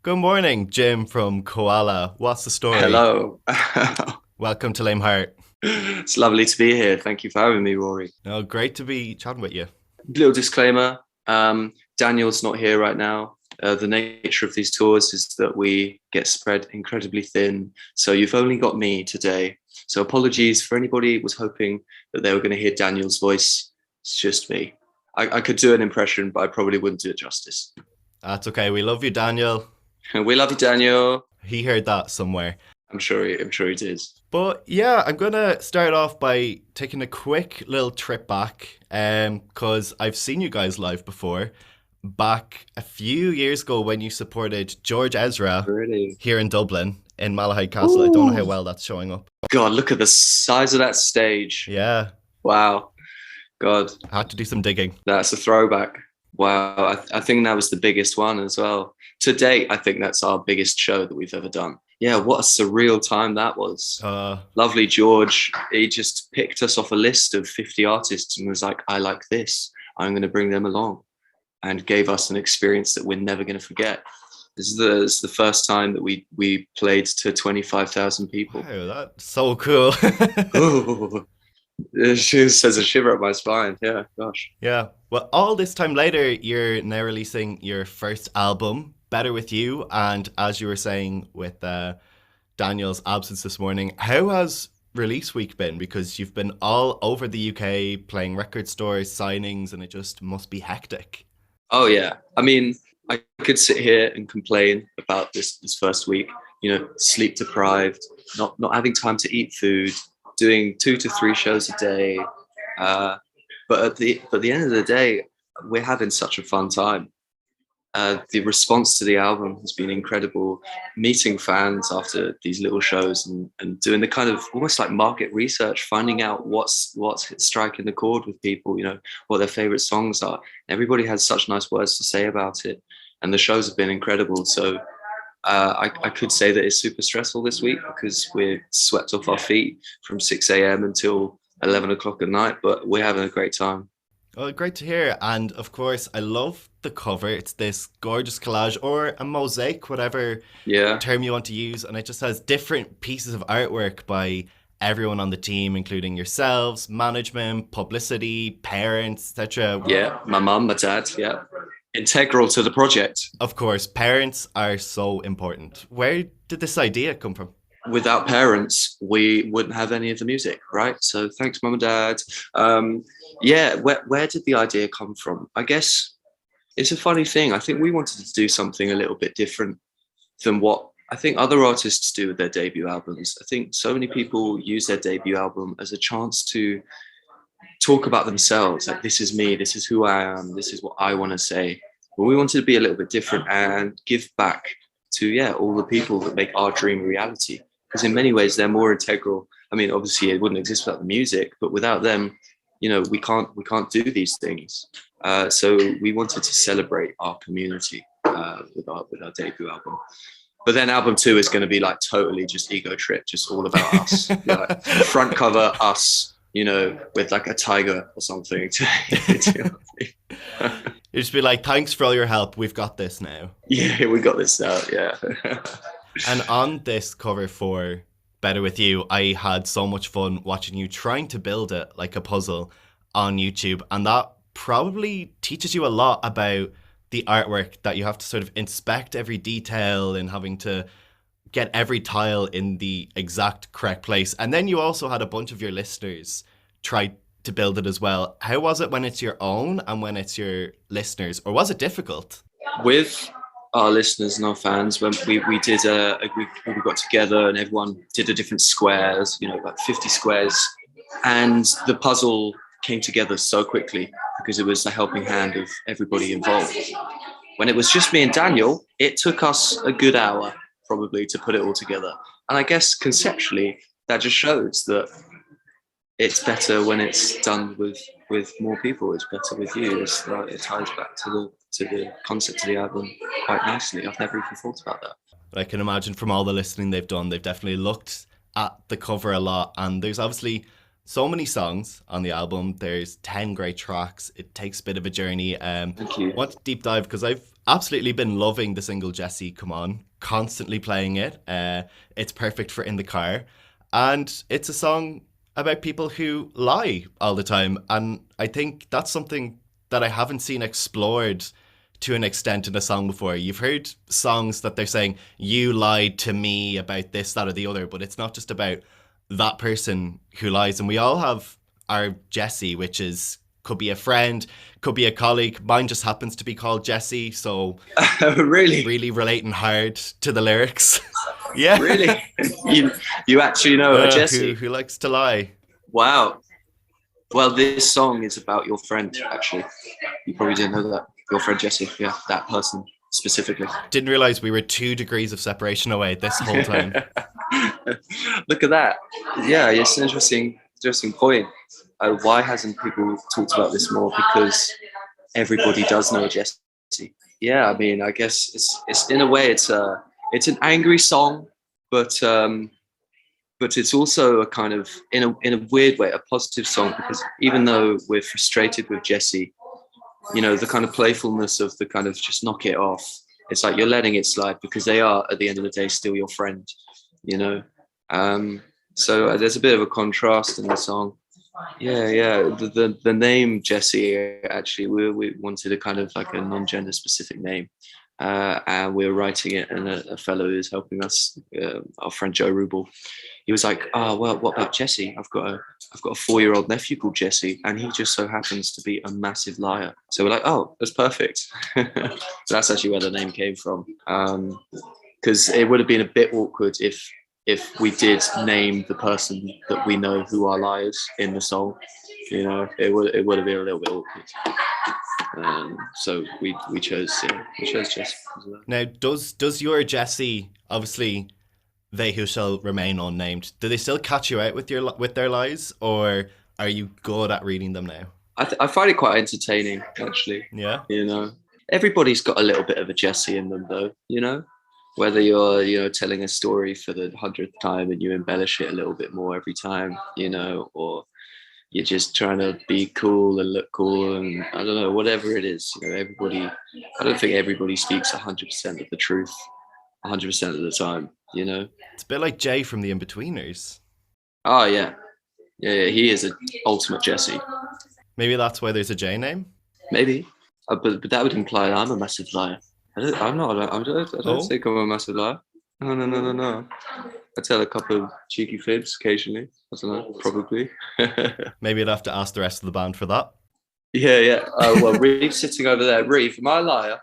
Good morning, Jim from Koala. What's the story? Hello. Welcome to Lame Heart. It's lovely to be here. Thank you for having me, Rory. Oh, great to be chatting with you. Little disclaimer, Daniel's not here right now. The nature of these tours is that we get spread incredibly thin. So you've only got me today. So apologies for anybody who was hoping that they were going to hear Daniel's voice. It's just me. I could do an impression, but I probably wouldn't do it justice. That's okay. We love you, Daniel. We love you, Daniel. He heard that somewhere. I'm sure he did. But yeah, I'm gonna start off by taking a quick little trip back, because I've seen you guys live before. Back a few years ago when you supported George Ezra Really? here in Dublin in Malahide Castle. I don't know how Ooh. well that's showing up. God, look at the size of that stage. Yeah, Wow. God. I had to do some digging. That's a throwback. Wow. I think that was the biggest one as well. To date, I think that's our biggest show that we've ever done. Yeah, what a surreal time that was. Lovely George. He just picked us off a list of 50 artists and was like, I like this. I'm going to bring them along, and gave us an experience that we're never going to forget. This is the first time that we played to 25,000 people. Wow, that's so cool. Oh, she says a shiver up my spine. Yeah, gosh. Yeah. Well, all this time later, you're now releasing your first album, Better With You. And as you were saying with Daniel's absence this morning, how has release week been? Because you've been all over the UK playing record stores, signings, and it just must be hectic. Oh yeah. I mean, I could sit here and complain about this first week. Sleep deprived, not having time to eat food, doing 2 to 3 shows a day. But at the end of the day, we're having such a fun time. The response to the album has been incredible. Meeting fans after these little shows and doing the kind of almost like market research, finding out what's striking the chord with people, what their favorite songs are. Everybody has such nice words to say about it, and the shows have been incredible. So I could say that it's super stressful this week because we're swept off our feet from 6 a.m. until 11 o'clock at night, but we're having a great time. Oh, great to hear. And of course, I love the cover. It's this gorgeous collage or a mosaic, whatever Yeah. term you want to use. And it just has different pieces of artwork by everyone on the team, including yourselves, management, publicity, parents, etc. Yeah. My mum, my dad. Yeah. Integral to the project. Of course, parents are so important. Where did this idea come from? Without parents, we wouldn't have any of the music, right? So thanks, mum and dad. Yeah, where did the idea come from? I guess it's a funny thing. I think we wanted to do something a little bit different than what I think other artists do with their debut albums. I think so many people use their debut album as a chance to talk about themselves. Like, this is me, this is who I am, this is what I want to say. But we wanted to be a little bit different and give back to, yeah, all the people that make our dream a reality. Because in many ways, they're more integral. I mean, obviously, it wouldn't exist without the music, but without them, we can't do these things. So we wanted to celebrate our community with our debut album. But then album two is going to be like totally just ego trip, just all about us. Like, front cover us, with like a tiger or something. You just be like, thanks for all your help. We've got this now. Yeah, we got this now. Yeah. And on this cover for Better With You, I had so much fun watching you trying to build it like a puzzle on YouTube. And that probably teaches you a lot about the artwork, that you have to sort of inspect every detail and having to get every tile in the exact correct place. And then you also had a bunch of your listeners try to build it as well. How was it when it's your own and when it's your listeners? Or was it difficult? With our listeners and our fans, when we did we got together and everyone did a different squares, like 50 squares, and the puzzle came together so quickly because it was the helping hand of everybody involved. When it was just me and Daniel, it took us a good hour probably to put it all together. And I guess conceptually that just shows that it's better when it's done with more people. It's better with you. It ties back to the concept of the album quite nicely. I've never even thought about that. I can imagine from all the listening they've done, they've definitely looked at the cover a lot. And there's obviously so many songs on the album. There's 10 great tracks. It takes a bit of a journey. Thank you. I want to deep dive because I've absolutely been loving the single Jesse Come On, constantly playing it. It's perfect for in the car. And it's a song about people who lie all the time. And I think that's something that I haven't seen explored to an extent in a song before. You've heard songs that they're saying, you lied to me about this, that, or the other, but it's not just about that person who lies. And we all have our Jesse, which is could be a friend, could be a colleague. Mine just happens to be called Jesse, so Really? really relating hard to the lyrics. Yeah. Really? You actually know a Jesse? Who likes to lie. Wow. Well, this song is about your friend, actually. You probably didn't know that. Your friend Jesse, yeah, that person specifically. Didn't realize we were 2 degrees of separation away this whole time. Look at that. Yeah, it's an interesting point. Why hasn't people talked about this more? Because everybody does know Jesse. Yeah, I mean, I guess it's in a way it's an angry song, but it's also a kind of in a weird way a positive song, because even though we're frustrated with Jesse, you know, the kind of playfulness of the kind of just knock it off. It's like you're letting it slide because they are at the end of the day still your friend, you know. So there's a bit of a contrast in the song. Yeah. The name Jesse, actually, we wanted a kind of like a non-gender specific name, and we were writing it, and a fellow who's helping us, our friend Joe Rubel, he was like, "Oh well, what about Jesse? I've got a 4-year-old nephew called Jesse, and he just so happens to be a massive liar." So we're like, "Oh, that's perfect." So that's actually where the name came from, because it would have been a bit awkward if we did name the person that we know who are liars in the song. You know, it would have been a little bit awkward. So we chose Jesse. Now, does your Jesse, obviously they who shall remain unnamed, do they still catch you out with their lies, or are you good at reading them now? I find it quite entertaining, actually. Yeah. You know, everybody's got a little bit of a Jesse in them, though. You know, whether you're, you know, telling a story for the 100th time and you embellish it a little bit more every time, you know, or you're just trying to be cool and look cool, and I don't know, whatever it is, you know, I don't think everybody speaks 100% of the truth 100% of the time, you know. It's a bit like Jay from the Inbetweeners. Oh yeah, he is an ultimate Jesse. Maybe that's why there's a J name. Maybe, but that would imply I'm a massive liar. I'm not. I don't think I'm a massive liar. No. I tell a couple of cheeky fibs occasionally. I don't know, probably. Maybe I'd have to ask the rest of the band for that. Yeah. Well, Reeve's sitting over there. Reeve, am I a liar?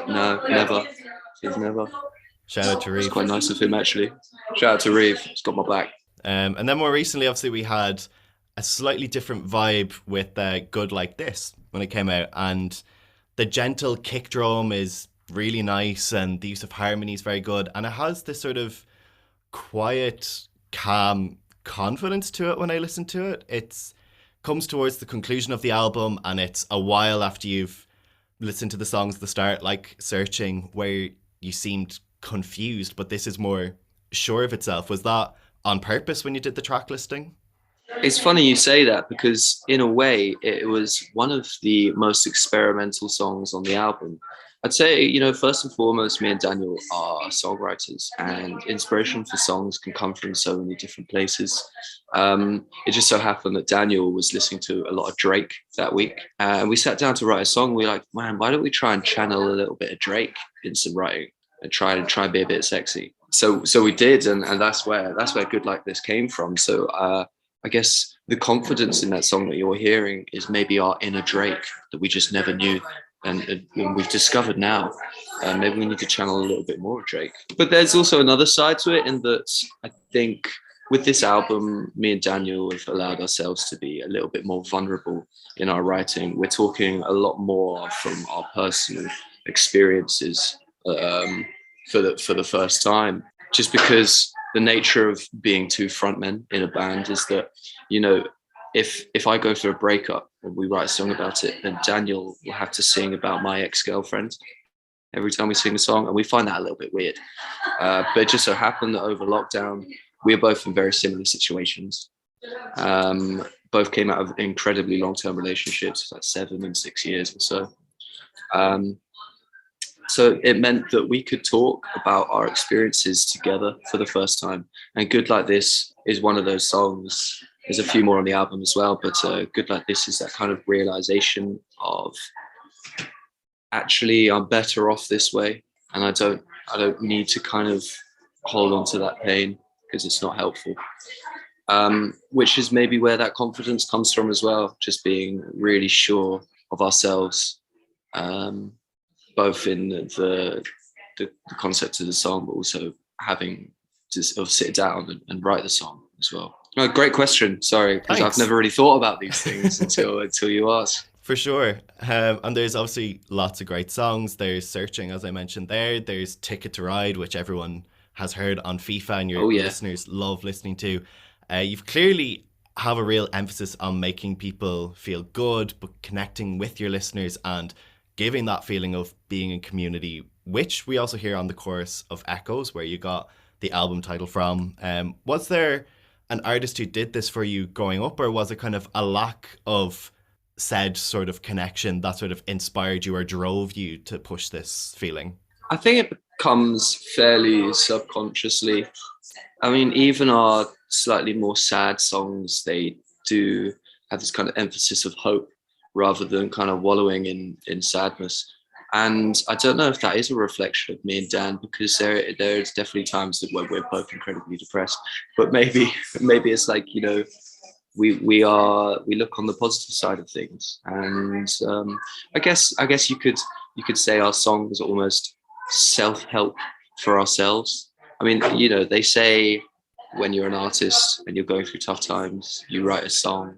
No, never. He's never. Shout out to Reeve. It's quite nice of him, actually. Shout out to Reeve. He's got my back. And then more recently, obviously, we had a slightly different vibe with Good Like This when it came out. And the gentle kick drum is really nice, and the use of harmony is very good. And it has this sort of quiet, calm confidence to it when I listen to it. It comes towards the conclusion of the album, and it's a while after you've listened to the songs at the start, like Searching, where you seemed confused, but this is more sure of itself. Was that on purpose when you did the track listing? It's funny you say that, because in a way it was one of the most experimental songs on the album. I'd say, you know, first and foremost, me and Daniel are songwriters, and inspiration for songs can come from so many different places. It just so happened that Daniel was listening to a lot of Drake that week, and we sat down to write a song. We were like, man, why don't we try and channel a little bit of Drake in some writing and try and be a bit sexy? So we did, and that's where Good Like This came from. So I guess the confidence in that song that you're hearing is maybe our inner Drake that we just never knew. And we've discovered now, maybe we need to channel a little bit more of Drake. But there's also another side to it, in that I think with this album, me and Daniel have allowed ourselves to be a little bit more vulnerable in our writing. We're talking a lot more from our personal experiences for the first time, just because the nature of being 2 frontmen in a band is that, you know, if I go through a breakup and we write a song about it, then Daniel will have to sing about my ex-girlfriend every time we sing a song, and we find that a little bit weird. But it just so happened that over lockdown, we were both in very similar situations. Both came out of incredibly long-term relationships, like 7 and 6 years or so. So it meant that we could talk about our experiences together for the first time. And Good Like This is one of those songs. There's a few more on the album as well, but Good Like This is that kind of realization of, actually, I'm better off this way, and I don't need to kind of hold on to that pain because it's not helpful. Which is maybe where that confidence comes from as well, just being really sure of ourselves, both in the concept of the song, but also having to sort of sit down and write the song as well. Oh, great question. Sorry, because I've never really thought about these things until you asked. For sure. And there's obviously lots of great songs. There's Searching, as I mentioned there. There's Ticket to Ride, which everyone has heard on FIFA and your listeners love listening to. You've clearly have a real emphasis on making people feel good, but connecting with your listeners and giving that feeling of being in community, which we also hear on the chorus of Echoes, where you got the album title from. Was there an artist who did this for you growing up, or was it kind of a lack of said sort of connection that sort of inspired you or drove you to push this feeling? I think it comes fairly subconsciously. I mean, even our slightly more sad songs, they do have this kind of emphasis of hope rather than kind of wallowing in sadness. And I don't know if that is a reflection of me and Dan, because there's definitely times where we're both incredibly depressed. But maybe it's like, we look on the positive side of things, and I guess you could say our songs are almost self-help for ourselves. I mean, they say when you're an artist and you're going through tough times, you write a song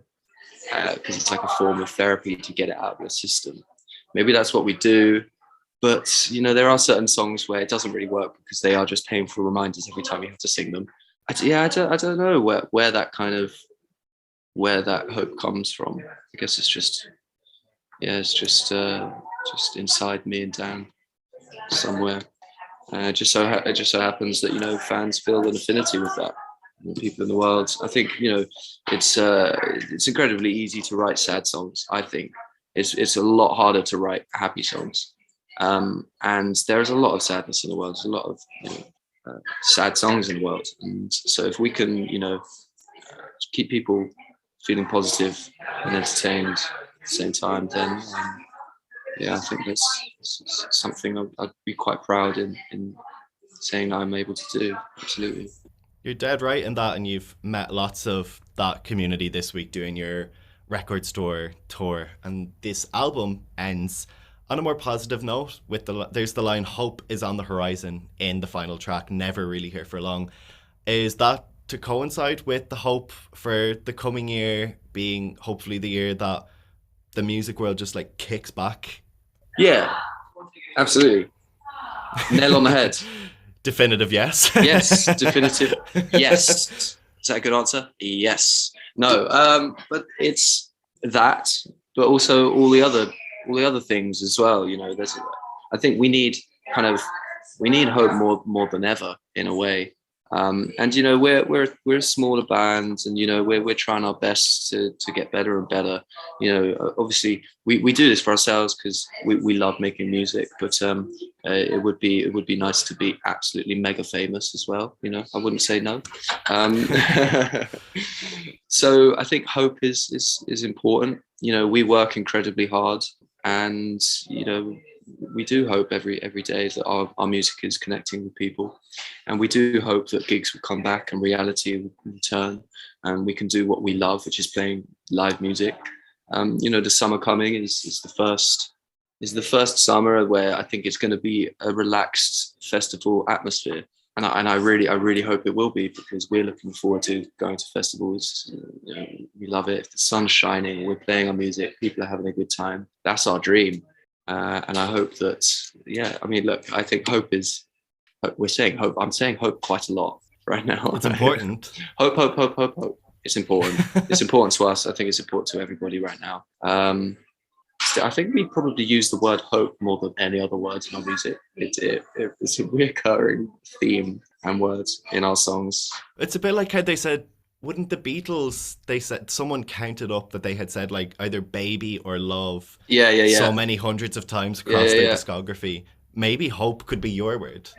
because it's like a form of therapy to get it out of your system. Maybe that's what we do, but there are certain songs where it doesn't really work because they are just painful reminders every time you have to sing them. I don't know where that hope comes from. I guess it's just inside me and Dan somewhere. It just so happens that fans feel an affinity with that. People in the world. I think it's incredibly easy to write sad songs. I think it's a lot harder to write happy songs, and there's a lot of sadness in the world. There's a lot of sad songs in the world, and so if we can keep people feeling positive and entertained at the same time, then I think that's something I'd be quite proud in saying I'm able to do. Absolutely. You're dead right in that, and you've met lots of that community this week doing your record store tour, and this album ends on a more positive note with there's the line "Hope is on the horizon" in the final track, "Never really here for long." Is that to coincide with the hope for the coming year being hopefully the year that the music world just like kicks back? Yeah, absolutely. Nail on the head. Definitive yes. Yes, definitive yes. Is that a good answer? Yes. No, but it's that, but also all the other things as well. I think we need hope more than ever in a way. And we're a smaller band, and we're trying our best to get better and better. Obviously we do this for ourselves because we love making music, but it would be nice to be absolutely mega famous as well. I wouldn't say no. So I think hope is important. We work incredibly hard, and we do hope every day that our music is connecting with people, and we do hope that gigs will come back and reality will return, and we can do what we love, which is playing live music. The summer coming is the first summer where I think it's going to be a relaxed festival atmosphere, and I really hope it will be, because we're looking forward to going to festivals. We love it. If the sun's shining, we're playing our music, people are having a good time. That's our dream. And I hope that, look, I think hope is, we're saying hope. I'm saying hope quite a lot right now. It's important. Hope. It's important. It's important to us. I think it's important to everybody right now. I think we probably use the word hope more than any other words in our music. It's a recurring theme and words in our songs. It's a bit like how they said, wouldn't the Beatles, they said, someone counted up that they had said like either baby or love so many hundreds of times across their discography. maybe hope could be your word.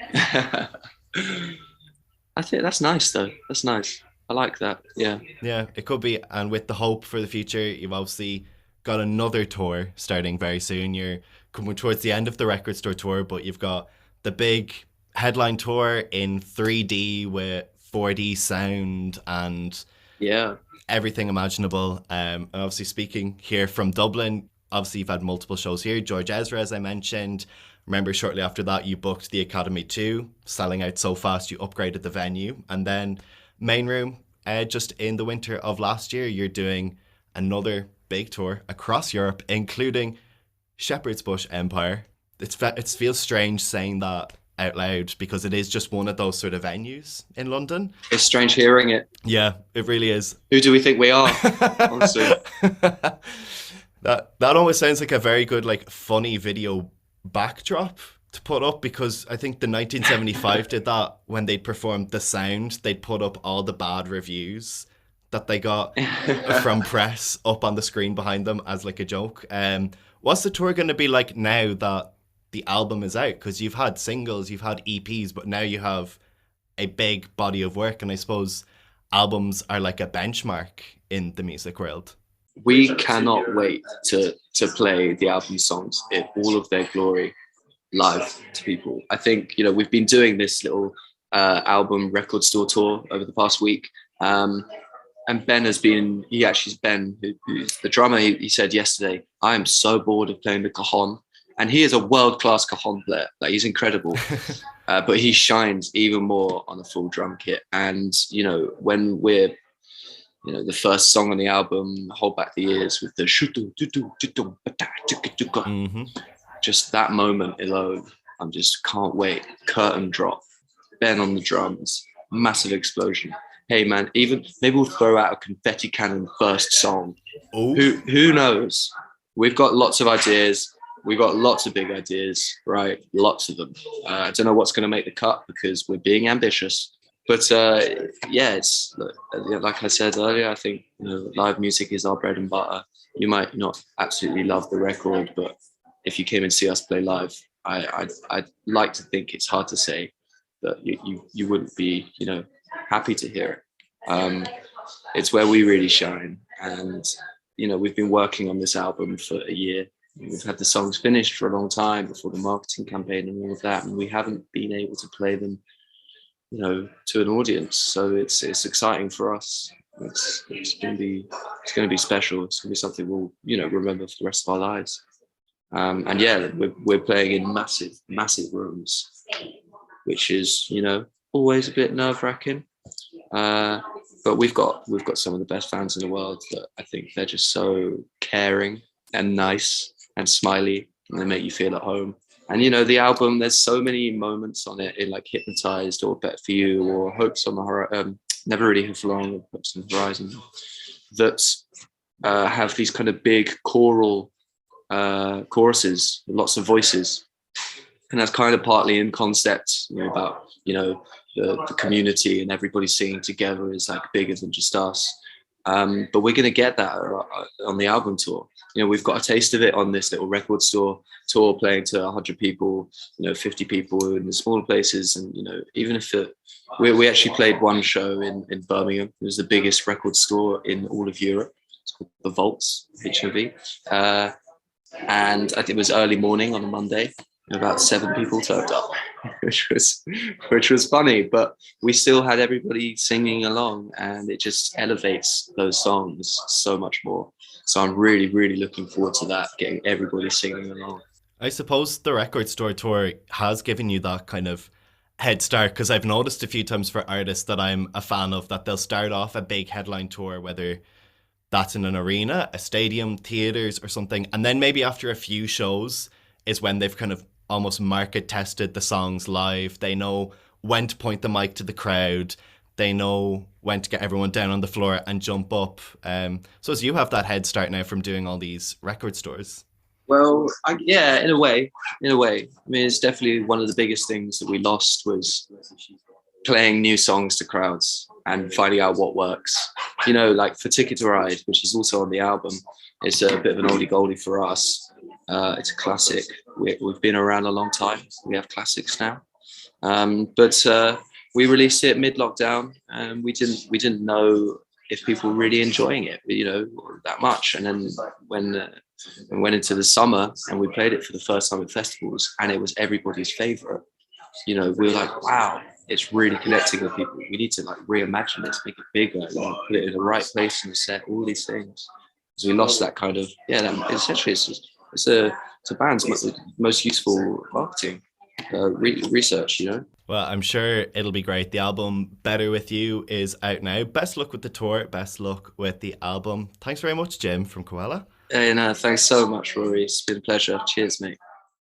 I think that's nice though. That's nice. I like that. Yeah. Yeah, it could be. And with the hope for the future, you've obviously got another tour starting very soon. You're coming towards the end of the record store tour, but you've got the big headline tour in 3D with 4D sound and Yeah. everything imaginable. And obviously, speaking here from Dublin, obviously you've had multiple shows here. George Ezra, as I mentioned. Remember, shortly after that, you booked the Academy 2, selling out so fast you upgraded the venue. And then Main Room, just in the winter of last year, you're doing another big tour across Europe, including Shepherd's Bush Empire. It feels strange saying that out loud because it is just one of those sort of venues in London. It's strange hearing it. Yeah, it really is. Who do we think we are? Honestly. That almost sounds like a very good, like, funny video backdrop to put up, because I think the 1975 did that when they performed The Sound. They'd put up all the bad reviews that they got from press up on the screen behind them as like a joke. What's the tour going to be like now that the album is out? Because you've had singles, you've had EPs, but now you have a big body of work, and I suppose albums are like a benchmark in the music world. We cannot wait to play the album songs in all of their glory live to people. I think, you know, we've been doing this little album record store tour over the past week. And Ben has been, Ben, who's the drummer, he said yesterday, I am so bored of playing the cajon. And he is a world-class cajon player. Like, he's incredible. But he shines even more on a full drum kit. And, you know, when we're, you know, the first song on the album, Hold Back the Years, with the just that moment alone, I'm just can't wait. Curtain drop, Ben on the drums, massive explosion. Hey man, even maybe we'll throw out a confetti cannon first song. Ooh. Who knows? We've got lots of ideas. We've got lots of big ideas, right? Lots of them. I don't know what's going to make the cut because we're being ambitious. But yeah, it's like I said earlier, I think, you know, live music is our bread and butter. You might not absolutely love the record, but if you came and see us play live, I'd like to think it's hard to say that you wouldn't be, you know, happy to hear it. It's where we really shine. And, you know, we've been working on this album for a year. We've had the songs finished for a long time before the marketing campaign and all of that, and we haven't been able to play them, you know, to an audience. So it's exciting for us. It's going to be special. It's going to be something we'll, you know, remember for the rest of our lives. And yeah, we're playing in massive rooms, which is, you know, always a bit nerve-wracking. But we've got some of the best fans in the world that I think they're just so caring and nice and smiley, and they make you feel at home. And, you know, the album, there's so many moments on it in like Hypnotized or Better For You or Hopes on the Horizon, Never Really Have Long, or Hopes on the Horizon, that have these kind of big choral choruses, lots of voices. And that's kind of partly in concept, you know, about, you know, the community and everybody singing together is like bigger than just us. But we're going to get that on the album tour. You know, we've got a taste of it on this little record store tour, playing to 100 people, you know, 50 people in the smaller places. And, you know, even if we actually played one show in Birmingham. It was the biggest record store in all of Europe. It's called The Vaults, HOV. And I think it was early morning on a Monday. About 7 people turned up, which was funny, but we still had everybody singing along, and it just elevates those songs so much more. So I'm really, really looking forward to that, getting everybody singing along. I suppose the record store tour has given you that kind of head start, because I've noticed a few times for artists that I'm a fan of that they'll start off a big headline tour, whether that's in an arena, a stadium, theaters or something, and then maybe after a few shows is when they've kind of almost market tested the songs live. They know when to point the mic to the crowd. They know when to get everyone down on the floor and jump up. So as you have that head start now from doing all these record stores. Well, yeah, in a way. I mean, it's definitely one of the biggest things that we lost was playing new songs to crowds and finding out what works. You know, like for Ticket to Ride, which is also on the album, it's a bit of an oldie goldie for us. It's a classic. We've been around a long time. We have classics now. But we released it mid-lockdown, and we didn't know if people were really enjoying it, that much. And then when we went into the summer and we played it for the first time at festivals, and it was everybody's favorite. We were like, wow, it's really connecting with people. We need to like reimagine this, make it bigger, put it in the right place in the set, all these things. Because we lost that kind of essentially it's a band's most useful marketing research. Well, I'm sure it'll be great. The album Better With You is out now. Best luck with the tour. Best luck with the album. Thanks very much, Jim from KAWALA. And thanks so much, Rory. It's been a pleasure. Cheers, mate.